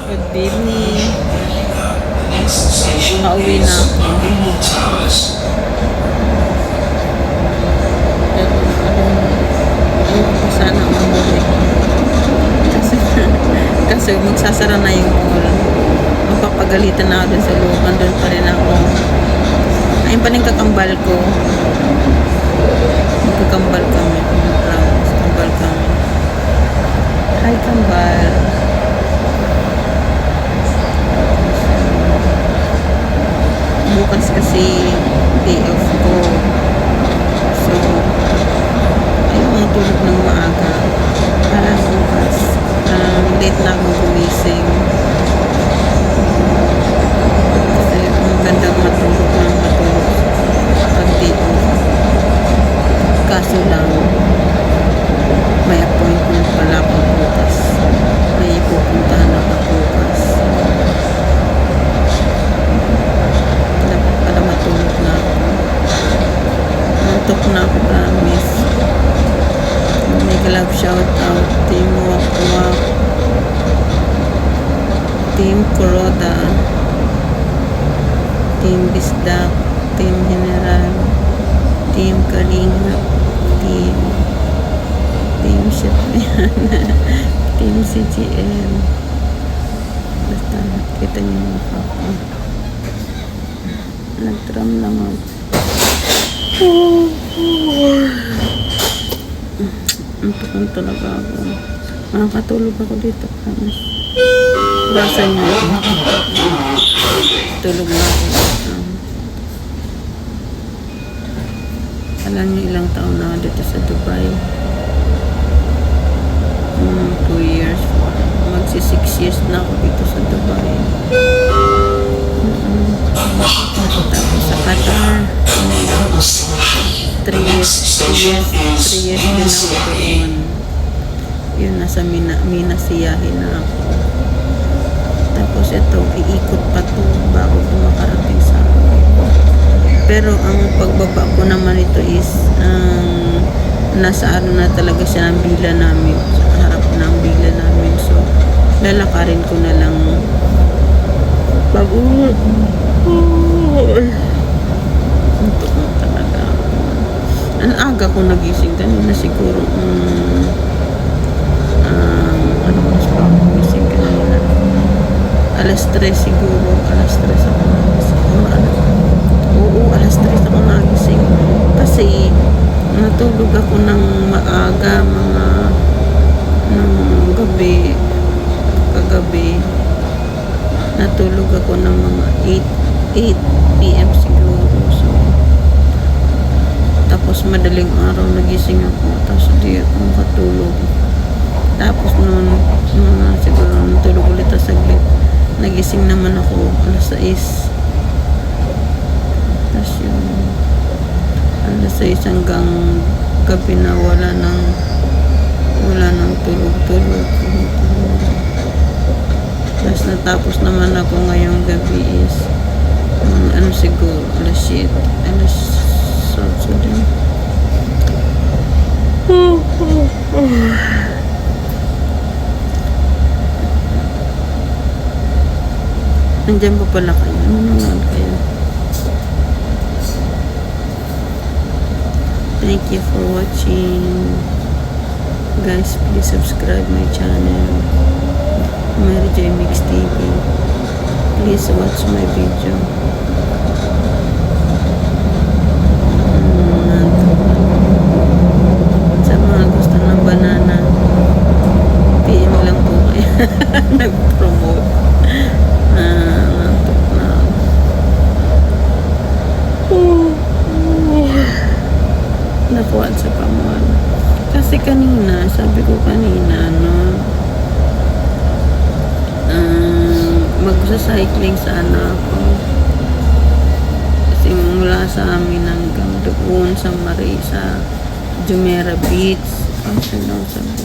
Good evening. Pauwi na ako. Pero sana umuwi. Kasi magsasara na yung mall. Mapapagalitan na ako dun sa loob. Andun pa rin ako. Ayun pa rin kakambal ko. Kakambal kami. Kakambal kami. Hi, kambal. Bukas kasi day off ko. So, ayaw matulog ng maaga. Para bukas, late na akong gumising. Kasi magandang matulog ng matulog pag day off. Kaso lang, may appointment pala ako bukas. May pupuntahan ako bukas. Dapat pala matulog na ako. Nantok na ako, promise. Mega love shout out Team Wakwak, Team Kuroda, Team Bisdak, Team General, Team Kalinga, Team Shipman, Team CGM. Basta kita niyo yung mukha ko. Nag-drum lang ako. Antukan talaga ako. Makakatulog ako dito. Basa niyo. Tulog na ako. Alam niyo ilang taon na dito sa Dubai. 2 years. Magsi 6 years na ako dito sa Dubai. Tapos sa Qatar. 3 years din ako doon. Yun, nasa Minasiyahin na ako. Tapos ito, iikot pa to bago makarating sa akin. Pero ang pagbaba ko naman ito is nasa ano na talaga siya ng bila namin, sa harap ng bila namin. So lalakarin ko na lang bago ito talaga. Ang aga ko nagising kanina siguro ano oras pa ako nagising kanina, alas 3 siguro, alas 3 ako nagising. Oo, alas 3 ako nagising kasi natulog ako ng maaga, mga ng gabi, kagabi natulog ako ng mga 8 PM siguro. So tapos madaling araw nagising ako, tapos di ako makatulog. Tapos noon mga siguro natulog ulit sa saglit, nagising naman ako alas 6. Tapos yun, alas 6 hanggang gabi na wala nang tulog-tulog. Tapos natapos naman ako ngayong gabi is ano siguro alas 7 din. Nandiyan pa pala kayo. Nanonood kayo. Thank you for watching. Guys, please subscribe my channel, Mary J Mix TV. Please watch my video. Sa mga gusto ng banana, PM lang po kayo. Nag-promote. Nantok na. Nakuha sa pamuan. Kasi kanina, sabi ko kanina, magsa-cycling sana ako. Kasi mula sa amin hanggang doon sa Marisa, Jumeirah Beach. Kasi sabi,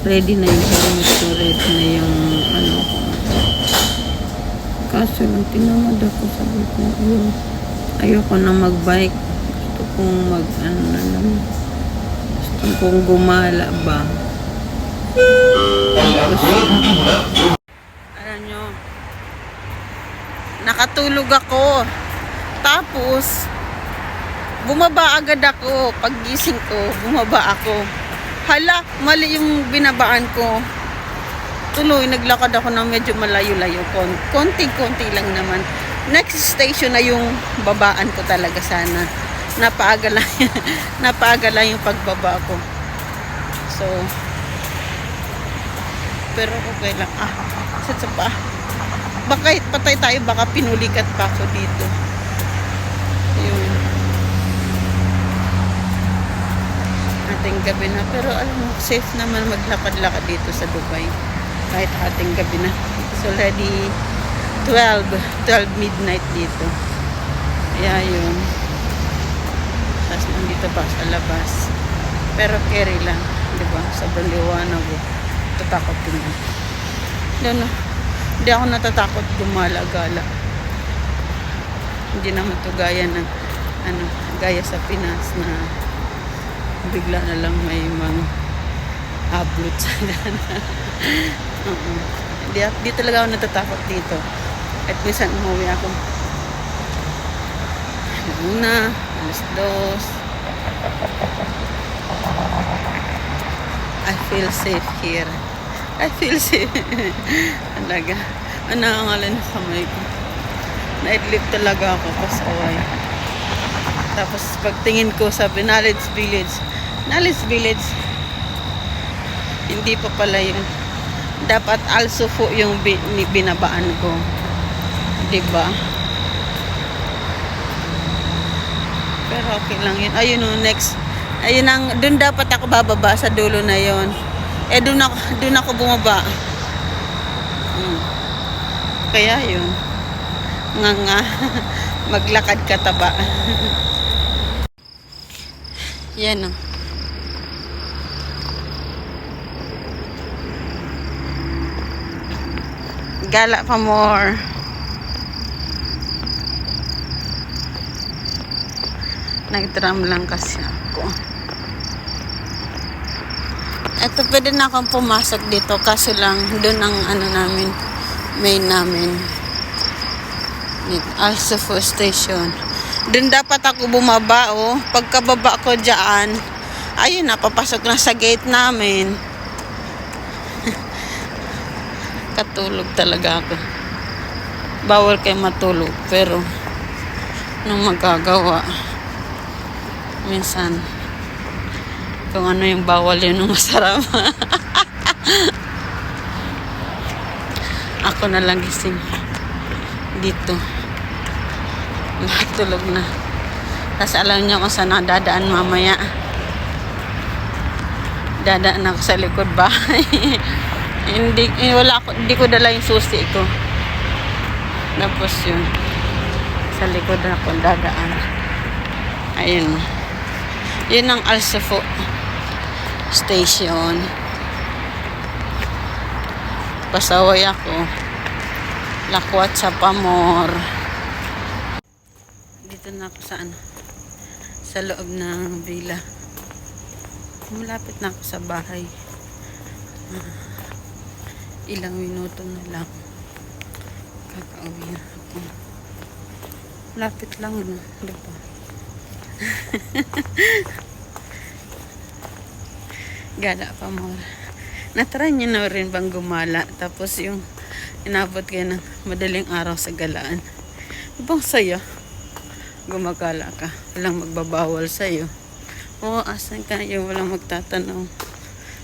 ready na yung permit ko, ready na yung ano ko. Kaso lang, tinamad ako, sabi ko, ayoko na mag-bike. Gusto kong gusto kong gumala ba. Tapos, alam Nakatulog ako. Tapos, bumaba agad ako. Paggising ko, bumaba ako. Hala, mali yung binabaan ko. Tuloy, naglakad ako ng medyo malayo-layo. Konti-konti lang naman. Next station na yung babaan ko talaga sana. Napaaga lang, napaaga lang yung pagbaba ko. So, pero okay lang. Sa pa. Baka patay tayo, baka pinulikat pa ako dito. Yun. Ating gabi na. Pero alam mo, safe naman maglakad-lakad dito sa Dubai. Kahit ating gabi na. It's already 12 midnight dito. Kaya yun. Tapos nandito pa sa labas. Pero carry lang. Diba? Sobrang liwanag. Tatakot din. Hindi ako natatakot gumala-gala. Hindi naman to gaya ng gaya sa Pinas na bigla na lang may mga ablot sa Di talaga ako natatakot dito. At minsan umuwi ako. Una, alas 2. I feel safe here. I feel safe. Talaga. Ang nangangalan ng kamay ko. Naidlip talaga ako pasaway. Tapos pagtingin ko sa Knowledge Village. Knowledge Village. Hindi pa pala yun. Dapat also po yung binabaan ko. Diba? Pero okay lang yun. Ayun o, next. Ayun ang, dun dapat ako bababa sa dulo na yon. Dun ako bumaba. Kaya yun. Nga. Maglakad ka taba. Yan o. Gala pa more. Nag-tram lang kasi ako. Ito, pwede na akong pumasok dito. Kaso lang, doon ang main namin. Alsofo Station. Doon dapat ako bumaba, oh. Pagkababa ko dyan, ayun na, papasok na sa gate namin. Katulog talaga ako. Bawal kayo matulog, pero nung magagawa, minsan kung ano yung bawal yun yung masarap. Ako na lang gising dito. Natulog na. Tapos alam niyo kung saan dadaan mamaya. Dadaan ako sa likod bahay. Hindi ko dala yung susi ko. Tapos yun, sa likod ako dadaan. Ayun. Yun ang Alsofo Station. Pasaway ako. Lakwat sa Pamor. Dito na ako sa loob ng villa. Malapit na ako sa bahay. Ilang minuto na lang. Kakauwi na ako. Lapit lang na. Diba? Gala pa mo. Natry nyo na rin bang gumala? Tapos yung inabot kayo ng madaling araw sa galaan. Ibang saya. Gumagala ka. Walang magbabawal sa'yo. Oo, asan ka? Yung walang magtatanong.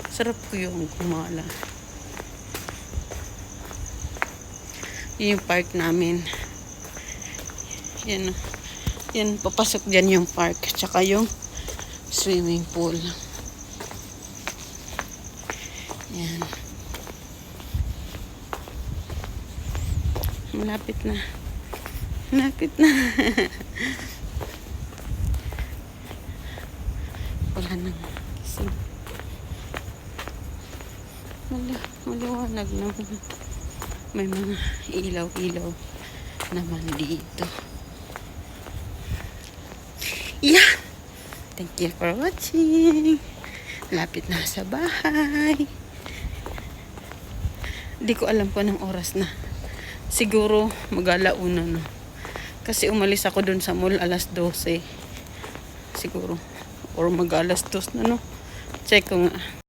Sarap ko yung gumala. Yung park namin. Yan. Yan, papasok dyan yung park. Tsaka yung swimming pool. Yan. Malapit na. Malapit na. Wala nang gising. Maliwanag na. May mga ilaw-ilaw naman dito. Yeah! Thank you for watching. Lapit na sa bahay. Hindi ko alam po ng oras na. Siguro mag-alauna na. Kasi umalis ako dun sa mall alas 12. Siguro. Or mag-alas 2 na, no? Check ko nga.